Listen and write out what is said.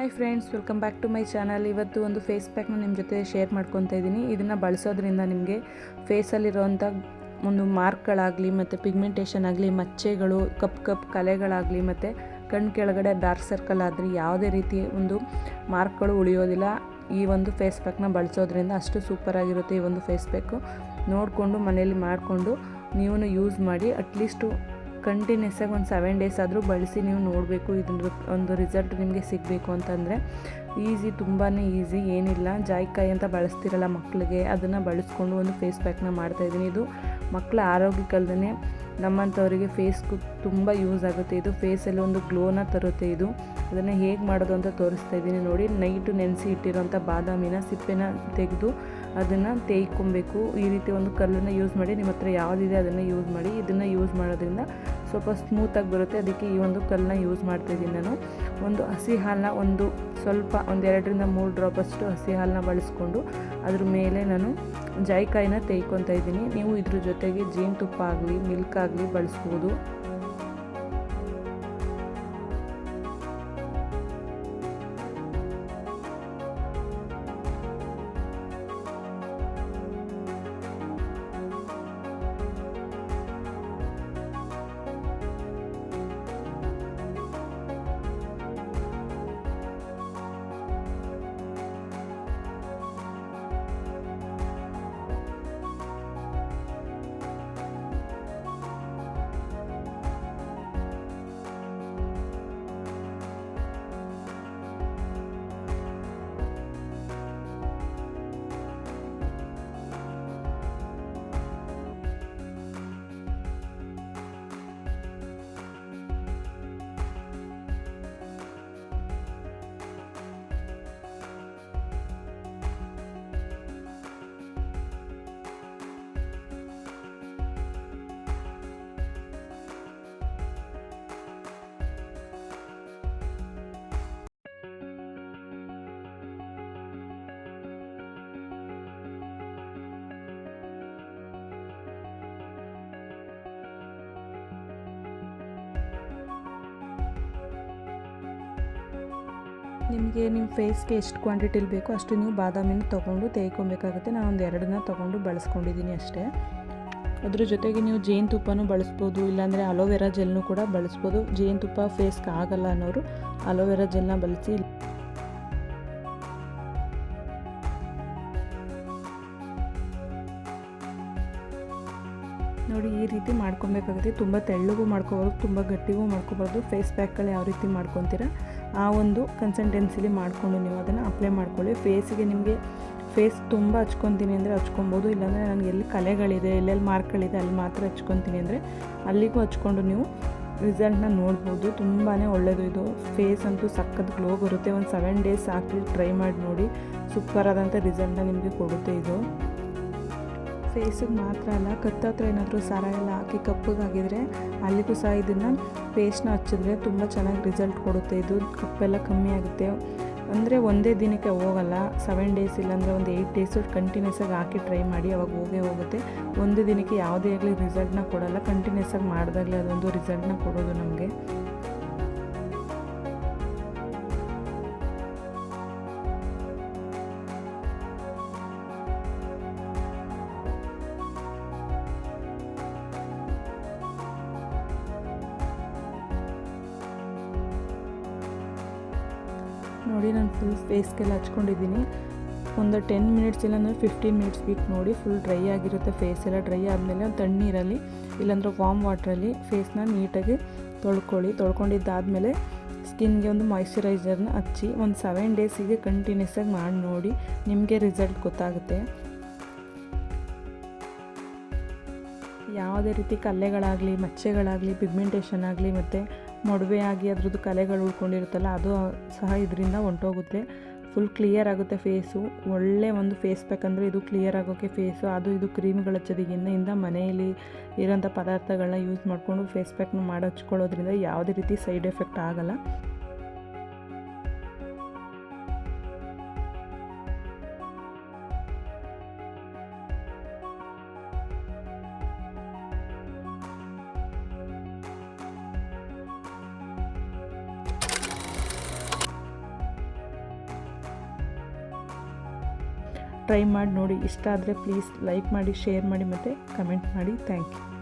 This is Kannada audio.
Hi friends, welcome back to my channel. ಇವತ್ತು ಒಂದು ಫೇಸ್ ಪ್ಯಾಕ್ನ ನಿಮ್ಮ ಜೊತೆ ಶೇರ್ ಮಾಡ್ಕೊತಾ ಇದ್ದೀನಿ. ಇದನ್ನು ಬಳಸೋದ್ರಿಂದ ನಿಮಗೆ ಫೇಸಲ್ಲಿರೋವಂಥ ಒಂದು ಮಾರ್ಕ್ಗಳಾಗಲಿ ಮತ್ತು ಪಿಗ್ಮೆಂಟೇಷನ್ ಆಗಲಿ, ಮಚ್ಚೆಗಳು, ಕಪ್ ಕಲೆಗಳಾಗಲಿ ಮತ್ತು ಕಣ್ಣು ಕೆಳಗಡೆ ಡಾರ್ಕ್ ಸರ್ಕಲ್ ಆದರೆ ಯಾವುದೇ ರೀತಿ ಒಂದು ಮಾರ್ಕ್ಗಳು ಉಳಿಯೋದಿಲ್ಲ. ಈ ಒಂದು ಫೇಸ್ ಪ್ಯಾಕ್ನ ಬಳಸೋದ್ರಿಂದ ಅಷ್ಟು ಸೂಪರಾಗಿರುತ್ತೆ. ಈ ಒಂದು ಫೇಸ್ ಪ್ಯಾಕು ನೋಡಿಕೊಂಡು ಮನೇಲಿ ಮಾಡಿಕೊಂಡು ನೀವು ಯೂಸ್ ಮಾಡಿ. ಅಟ್ಲೀಸ್ಟು ಕಂಟಿನ್ಯೂಸ್ ಆಗಿ ಒಂದು 7 ಡೇಸ್ ಆದರೂ ಬಳಸಿ ನೀವು ನೋಡಬೇಕು. ಇದ್ರ ಒಂದು ರಿಸಲ್ಟ್ ನಿಮಗೆ ಸಿಗಬೇಕು ಅಂತಂದರೆ ಈಸಿ, ತುಂಬಾ ಈಸಿ, ಏನಿಲ್ಲ. ಜಾಯಿಕಾಯಿ ಅಂತ ಬಳಸ್ತಿರಲ್ಲ ಮಕ್ಕಳಿಗೆ, ಅದನ್ನು ಬಳಸ್ಕೊಂಡು ಒಂದು ಫೇಸ್ ಪ್ಯಾಕ್ನ ಮಾಡ್ತಾಯಿದ್ದೀನಿ. ಇದು ಮಕ್ಕಳ ಆರೋಗ್ಯಕ್ಕಲ್ದೇ ನಮ್ಮಂಥವರಿಗೆ ಫೇಸ್ಗೂ ತುಂಬ ಯೂಸ್ ಆಗುತ್ತೆ. ಇದು ಫೇಸಲ್ಲಿ ಒಂದು ಗ್ಲೋನ ತರುತ್ತೆ. ಇದು ಅದನ್ನು ಹೇಗೆ ಮಾಡೋದು ಅಂತ ತೋರಿಸ್ತಾ ಇದ್ದೀನಿ ನೋಡಿ. ನೈಟು ನೆನೆಸಿ ಇಟ್ಟಿರೋಂಥ ಬಾದಾಮಿನ ಸಿಪ್ಪೆನ ತೆಗೆದು ಅದನ್ನು ತೇಯ್ಕೊಬೇಕು. ಈ ರೀತಿ ಒಂದು ಕಲ್ಲನ್ನು ಯೂಸ್ ಮಾಡಿ, ನಿಮ್ಮ ಹತ್ರ ಯಾವುದಿದೆ ಅದನ್ನು ಯೂಸ್ ಮಾಡಿ. ಇದನ್ನು ಯೂಸ್ ಮಾಡೋದ್ರಿಂದ ಸ್ವಲ್ಪ ಸ್ಮೂತಾಗಿ ಬರುತ್ತೆ. ಅದಕ್ಕೆ ಈ ಒಂದು ಕಲ್ಲನ್ನ ಯೂಸ್ ಮಾಡ್ತಾಯಿದ್ದೀನಿ ನಾನು. ಒಂದು ಹಸಿ ಹಾಲನ್ನ ಒಂದು 2 ರಿಂದ 3 ಡ್ರಾಪಷ್ಟು ಹಸಿ ಹಾಲನ್ನ ಬಳಸ್ಕೊಂಡು ಅದ್ರ ಮೇಲೆ ನಾನು ಜಾಯಿಕಾಯಿನ ತೇಯ್ಕೊತಾ ಇದ್ದೀನಿ. ನೀವು ಇದ್ರ ಜೊತೆಗೆ ಜೇನುತುಪ್ಪ ಆಗಲಿ, ಮಿಲ್ಕ್ ಆಗಲಿ ಬಳಸ್ಬೋದು. ನಿಮಗೆ ನಿಮ್ಮ ಫೇಸ್ಗೆ ಎಷ್ಟು ಕ್ವಾಂಟಿಟಿಲಿ ಬೇಕೋ ಅಷ್ಟು ನೀವು ಬಾದಾಮಿನ ತೊಗೊಂಡು ತೇಯ್ಕೊಬೇಕಾಗುತ್ತೆ. ನಾನು ಒಂದು 2 ತೊಗೊಂಡು ಬಳಸ್ಕೊಂಡಿದ್ದೀನಿ ಅಷ್ಟೇ. ಅದ್ರ ಜೊತೆಗೆ ನೀವು ಜೇನುತುಪ್ಪನೂ ಬಳಸ್ಬೋದು, ಇಲ್ಲಾಂದರೆ ಅಲೋವೆರಾ ಜೆಲ್ನೂ ಕೂಡ ಬಳಸ್ಬೋದು. ಜೇನುತುಪ್ಪ ಫೇಸ್ಗೆ ಆಗಲ್ಲ ಅನ್ನೋರು ಅಲೋವೆರಾ ಜೆಲ್ನ ಬಳಸಿ. ನೋಡಿ, ಈ ರೀತಿ ಮಾಡ್ಕೊಬೇಕಾಗುತ್ತೆ. ತುಂಬ ತೆಳ್ಳಗೂ ಮಾಡ್ಕೋಬಾರ್ದು, ತುಂಬ ಗಟ್ಟಿಗೂ ಮಾಡ್ಕೋಬಾರ್ದು. ಫೇಸ್ ಪ್ಯಾಕ್ಗಳು ಯಾವ ರೀತಿ ಮಾಡ್ಕೊತೀರ ಆ ಒಂದು ಕನ್ಸಿಸ್ಟೆನ್ಸಿಲಿ ಮಾಡಿಕೊಂಡು ನೀವು ಅದನ್ನು ಅಪ್ಲೈ ಮಾಡ್ಕೊಳ್ಳಿ. ಫೇಸಿಗೆ ನಿಮಗೆ ಫೇಸ್ ತುಂಬ ಹಚ್ಕೊತೀನಿ ಅಂದರೆ ಹಚ್ಕೊಬೋದು, ಇಲ್ಲಾಂದರೆ ನನಗೆ ಎಲ್ಲಿ ಕಲೆಗಳಿದೆ, ಎಲ್ಲೆಲ್ಲಿ ಮಾರ್ಕ್ಗಳಿದೆ ಅಲ್ಲಿ ಮಾತ್ರ ಹಚ್ಕೊತೀನಿ ಅಂದರೆ ಅಲ್ಲಿಗೂ ಹಚ್ಕೊಂಡು ನೀವು ರಿಸಲ್ಟ್ನ ನೋಡ್ಬೋದು. ತುಂಬಾ ಒಳ್ಳೆಯದು ಇದು. ಫೇಸ್ ಅಂತೂ ಸಖತ್ ಗ್ಲೋ ಬರುತ್ತೆ. ಒಂದು 7 ಡೇಸ್ ಹಾಕಿ ಟ್ರೈ ಮಾಡಿ ನೋಡಿ, ಸೂಪರಾದಂಥ ರಿಸಲ್ಟ್ನ ನಿಮಗೆ ಕೊಡುತ್ತೆ ಇದು. ಫೇಸಿಗೆ ಮಾತ್ರ ಅಲ್ಲ, ಕತ್ತತ್ರ ಏನಾದರೂ ಸರ ಎಲ್ಲ ಹಾಕಿ ಕಪ್ಪಗಾಗಿದ್ರೆ ಅಲ್ಲಿಗೂ ಸಹ ಇದನ್ನು ಪೇಸ್ಟ್ನ ಹಚ್ಚಿದ್ರೆ ತುಂಬ ಚೆನ್ನಾಗಿ ರಿಸಲ್ಟ್ ಕೊಡುತ್ತೆ. ಇದು ಕಪ್ಪೆಲ್ಲ ಕಮ್ಮಿ ಆಗುತ್ತೆ. ಅಂದರೆ ಒಂದೇ ದಿನಕ್ಕೆ ಹೋಗಲ್ಲ, 7 ಡೇಸ್ ಇಲ್ಲಾಂದರೆ ಒಂದು 8 ಡೇಸು ಕಂಟಿನ್ಯೂಸ್ ಆಗಿ ಹಾಕಿ ಟ್ರೈ ಮಾಡಿ, ಅವಾಗ ಹೋಗುತ್ತೆ. ಒಂದು ದಿನಕ್ಕೆ ಯಾವುದೇ ಆಗಲಿ ರಿಸಲ್ಟ್ನ ಕೊಡೋಲ್ಲ, ಕಂಟಿನ್ಯೂಸ್ ಆಗಿ ಮಾಡಿದಾಗಲೇ ಅದೊಂದು ರಿಸಲ್ಟ್ನ ಕೊಡೋದು ನಮಗೆ. ನೋಡಿ, ನಾನು ಫುಲ್ ಫೇಸ್ಗೆಲ್ಲ ಹಚ್ಕೊಂಡಿದ್ದೀನಿ. ಒಂದು 10 ಮಿನಿಟ್ಸ್ ಇಲ್ಲಾಂದರೆ 15 ಮಿನಿಟ್ಸ್ ಬಿಟ್ಟು ನೋಡಿ, ಫುಲ್ ಡ್ರೈ ಆಗಿರುತ್ತೆ. ಫೇಸ್ ಎಲ್ಲ ಡ್ರೈ ಆದಮೇಲೆ ತಣ್ಣೀರಲ್ಲಿ ಇಲ್ಲಾಂದರೆ ವಾಮ್ ವಾಟ್ರಲ್ಲಿ ಫೇಸ್ನ ನೀಟಾಗಿ ತೊಳ್ಕೊಳ್ಳಿ. ತೊಳ್ಕೊಂಡಿದ್ದಾದಮೇಲೆ ಸ್ಕಿನ್ಗೆ ಒಂದು ಮಾಯ್ಶ್ಚರೈಸರ್ನ ಹಚ್ಚಿ ಒಂದು 7 ಡೇಸಿಗೆ ಕಂಟಿನ್ಯೂಸ್ ಆಗಿ ಮಾಡಿ ನೋಡಿ, ನಿಮಗೆ ರಿಸಲ್ಟ್ ಗೊತ್ತಾಗುತ್ತೆ. ಯಾವುದೇ ರೀತಿ ಕಲೆಗಳಾಗಲಿ, ಮಚ್ಚೆಗಳಾಗಲಿ, ಪಿಗ್ಮೆಂಟೇಷನ್ ಆಗಲಿ ಮತ್ತು ಮೊಡವೆ ಆಗಿ ಅದ್ರದ್ದು ಕಲೆಗಳು ಉಳ್ಕೊಂಡಿರುತ್ತಲ್ಲ, ಅದು ಸಹ ಇದರಿಂದ ಹೊಂಟೋಗುತ್ತೆ. ಫುಲ್ ಕ್ಲಿಯರ್ ಆಗುತ್ತೆ ಫೇಸು. ಒಳ್ಳೆ ಒಂದು ಫೇಸ್ ಪ್ಯಾಕ್ ಅಂದರೆ ಇದು ಕ್ಲಿಯರ್ ಆಗೋಕ್ಕೆ ಫೇಸು. ಅದು ಇದು ಕ್ರೀಮ್ಗಳು ಹಚ್ಚೋದಕ್ಕಿಂತ ಮನೆಯಲ್ಲಿ ಇರೋಂಥ ಪದಾರ್ಥಗಳನ್ನ ಯೂಸ್ ಮಾಡಿಕೊಂಡು ಫೇಸ್ ಪ್ಯಾಕ್ನ ಮಾಡಿ ಹಚ್ಕೊಳ್ಳೋದ್ರಿಂದ ಯಾವುದೇ ರೀತಿ ಸೈಡ್ ಎಫೆಕ್ಟ್ ಆಗಲ್ಲ. ಟ್ರೈ ಮಾಡಿ ನೋಡಿ. ಇಷ್ಟ ಆದರೆ ಪ್ಲೀಸ್ ಲೈಕ್ ಮಾಡಿ, ಶೇರ್ ಮಾಡಿ ಮತ್ತು ಕಮೆಂಟ್ ಮಾಡಿ. Thank you.